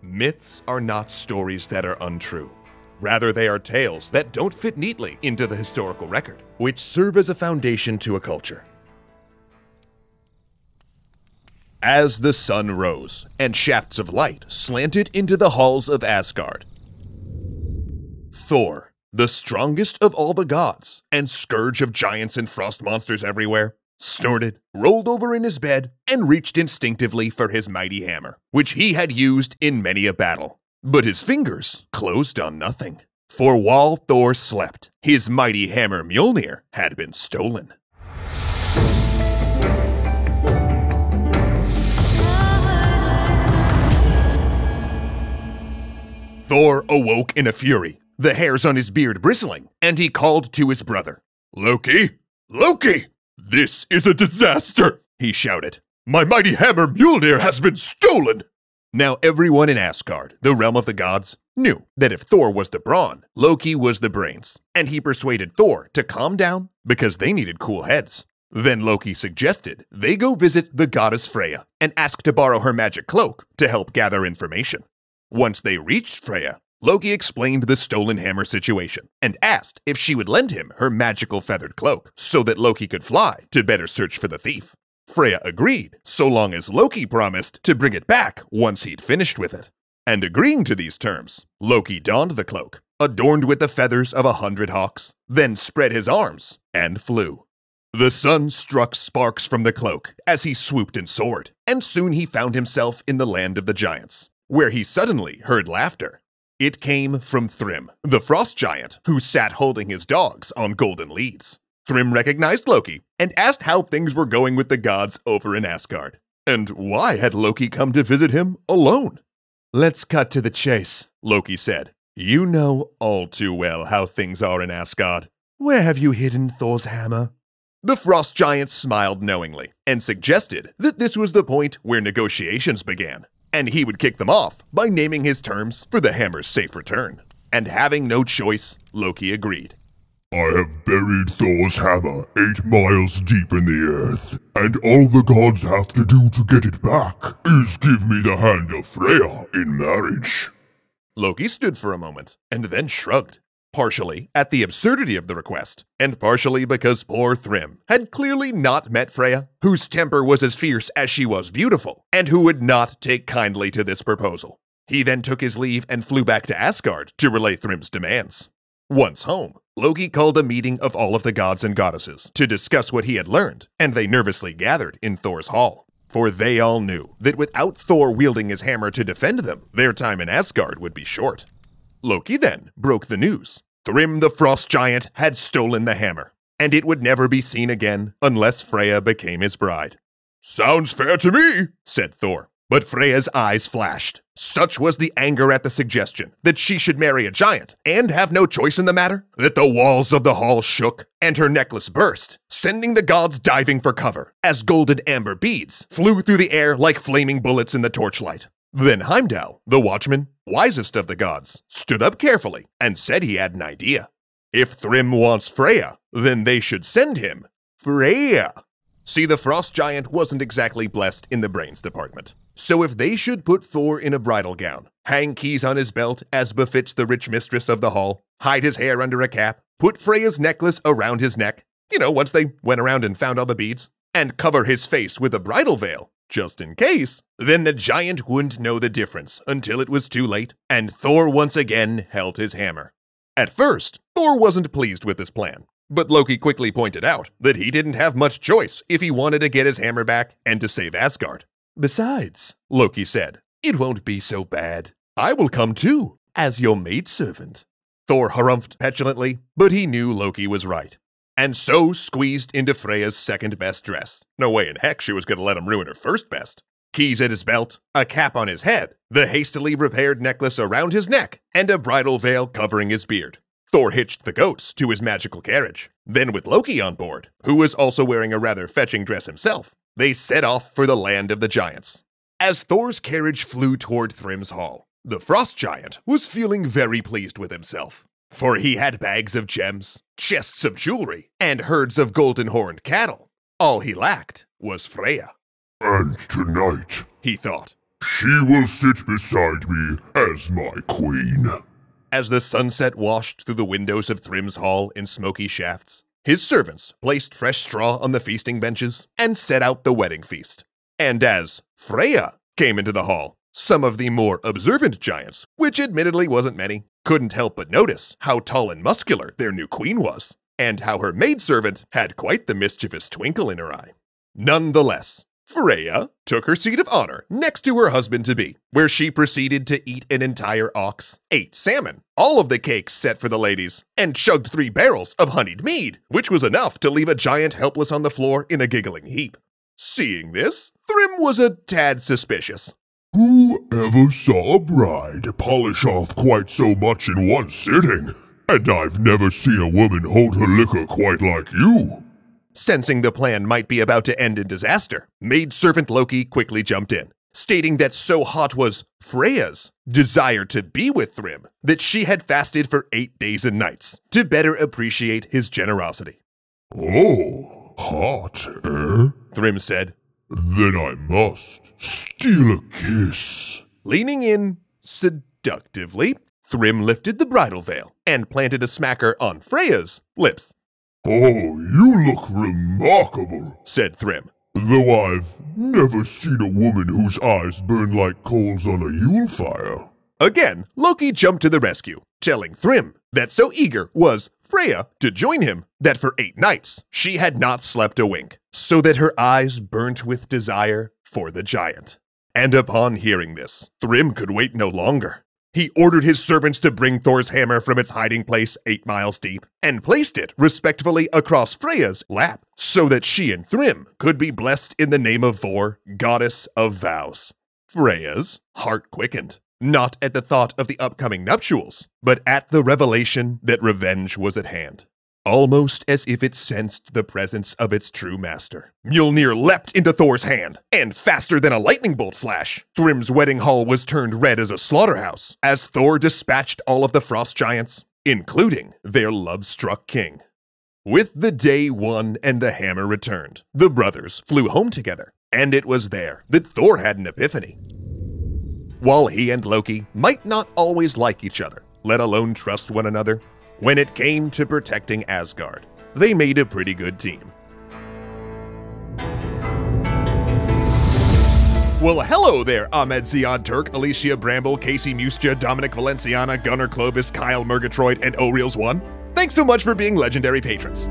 Myths are not stories that are untrue. Rather, they are tales that don't fit neatly into the historical record, which serve as a foundation to a culture. As the sun rose, and shafts of light slanted into the halls of Asgard, Thor, the strongest of all the gods, and scourge of giants and frost monsters everywhere, snorted, rolled over in his bed, and reached instinctively for his mighty hammer, which he had used in many a battle. But his fingers closed on nothing, for while Thor slept, his mighty hammer Mjolnir had been stolen. Thor awoke in a fury, the hairs on his beard bristling, and he called to his brother. "Loki! Loki! This is a disaster!" he shouted. "My mighty hammer Mjolnir has been stolen!" Now everyone in Asgard, the realm of the gods, knew that if Thor was the brawn, Loki was the brains, and he persuaded Thor to calm down because they needed cool heads. Then Loki suggested they go visit the goddess Freya and ask to borrow her magic cloak to help gather information. Once they reached Freya, Loki explained the stolen hammer situation and asked if she would lend him her magical feathered cloak so that Loki could fly to better search for the thief. Freya agreed, so long as Loki promised to bring it back once he'd finished with it. And agreeing to these terms, Loki donned the cloak, adorned with the feathers of 100 hawks, then spread his arms and flew. The sun struck sparks from the cloak as he swooped and soared, and soon he found himself in the land of the giants, where he suddenly heard laughter. It came from Thrym, the frost giant who sat holding his dogs on golden leads. Thrym recognized Loki and asked how things were going with the gods over in Asgard, and why had Loki come to visit him alone. "Let's cut to the chase," Loki said. "You know all too well how things are in Asgard. Where have you hidden Thor's hammer?" The frost giant smiled knowingly and suggested that this was the point where negotiations began, and he would kick them off by naming his terms for the hammer's safe return. And having no choice, Loki agreed. "I have buried Thor's hammer 8 miles deep in the earth, and all the gods have to do to get it back is give me the hand of Freya in marriage." Loki stood for a moment and then shrugged, partially at the absurdity of the request, and partially because poor Thrym had clearly not met Freya, whose temper was as fierce as she was beautiful, and who would not take kindly to this proposal. He then took his leave and flew back to Asgard to relay Thrym's demands. Once home, Loki called a meeting of all of the gods and goddesses to discuss what he had learned, and they nervously gathered in Thor's hall. For they all knew that without Thor wielding his hammer to defend them, their time in Asgard would be short. Loki then broke the news. Thrym the frost giant had stolen the hammer, and it would never be seen again unless Freya became his bride. "Sounds fair to me," said Thor. But Freya's eyes flashed. Such was the anger at the suggestion that she should marry a giant and have no choice in the matter, that the walls of the hall shook and her necklace burst, sending the gods diving for cover as golden amber beads flew through the air like flaming bullets in the torchlight. Then Heimdall, the watchman, wisest of the gods, stood up carefully and said he had an idea. If Thrym wants Freya, then they should send him Freya. See, the frost giant wasn't exactly blessed in the brains department. So if they should put Thor in a bridal gown, hang keys on his belt as befits the rich mistress of the hall, hide his hair under a cap, put Freya's necklace around his neck, once they went around and found all the beads, and cover his face with a bridal veil, just in case, then the giant wouldn't know the difference until it was too late, and Thor once again held his hammer. At first, Thor wasn't pleased with this plan, but Loki quickly pointed out that he didn't have much choice if he wanted to get his hammer back and to save Asgard. "Besides," Loki said, "it won't be so bad. I will come too, as your maidservant." Thor harumphed petulantly, but he knew Loki was right, and so squeezed into Freya's second best dress. No way in heck she was going to let him ruin her first best. Keys at his belt, a cap on his head, the hastily repaired necklace around his neck, and a bridal veil covering his beard. Thor hitched the goats to his magical carriage. Then with Loki on board, who was also wearing a rather fetching dress himself, they set off for the land of the giants. As Thor's carriage flew toward Thrym's hall, the frost giant was feeling very pleased with himself. For he had bags of gems, chests of jewelry, and herds of golden-horned cattle. All he lacked was Freya. "And tonight," he thought, She will sit beside me as my queen. As the sunset washed through the windows of Thrym's hall in smoky shafts, his servants placed fresh straw on the feasting benches and set out the wedding feast. And as Freya came into the hall, some of the more observant giants, which admittedly wasn't many, couldn't help but notice how tall and muscular their new queen was, and how her maidservant had quite the mischievous twinkle in her eye. Nonetheless, Freya took her seat of honor next to her husband-to-be, where she proceeded to eat an entire ox, ate salmon, all of the cakes set for the ladies, and chugged 3 barrels of honeyed mead, which was enough to leave a giant helpless on the floor in a giggling heap. Seeing this, Thrym was a tad suspicious. Who ever saw a bride polish off quite so much in one sitting? And I've never seen a woman hold her liquor quite like you. Sensing the plan might be about to end in disaster, maidservant Loki quickly jumped in, stating that so hot was Freya's desire to be with Thrym that she had fasted for 8 days and nights to better appreciate his generosity. Oh, hot, eh? Thrym said. Then I must steal a kiss. Leaning in seductively, Thrym lifted the bridal veil and planted a smacker on Freya's lips. Oh, you look remarkable, said Thrym. Though I've never seen a woman whose eyes burn like coals on a Yule fire. Again, Loki jumped to the rescue, telling Thrym that so eager was Freya to join him that for 8 nights she had not slept a wink, so that her eyes burnt with desire for the giant. And upon hearing this, Thrym could wait no longer. He ordered his servants to bring Thor's hammer from its hiding place 8 miles deep, and placed it respectfully across Freya's lap, so that she and Thrym could be blessed in the name of Thor, goddess of vows. Freya's heart quickened, not at the thought of the upcoming nuptials, but at the revelation that revenge was at hand. Almost as if it sensed the presence of its true master, Mjolnir leapt into Thor's hand, and faster than a lightning bolt flash, Thrym's wedding hall was turned red as a slaughterhouse, as Thor dispatched all of the frost giants, including their love-struck king. With the day won and the hammer returned, the brothers flew home together, and it was there that Thor had an epiphany. While he and Loki might not always like each other, let alone trust one another, when it came to protecting Asgard, they made a pretty good team. Well, hello there, Ahmed Ziad Turk, Alicia Bramble, Casey Mustia, Dominic Valenciana, Gunnar Clovis, Kyle Murgatroyd, and O'Reels1. Thanks so much for being legendary patrons.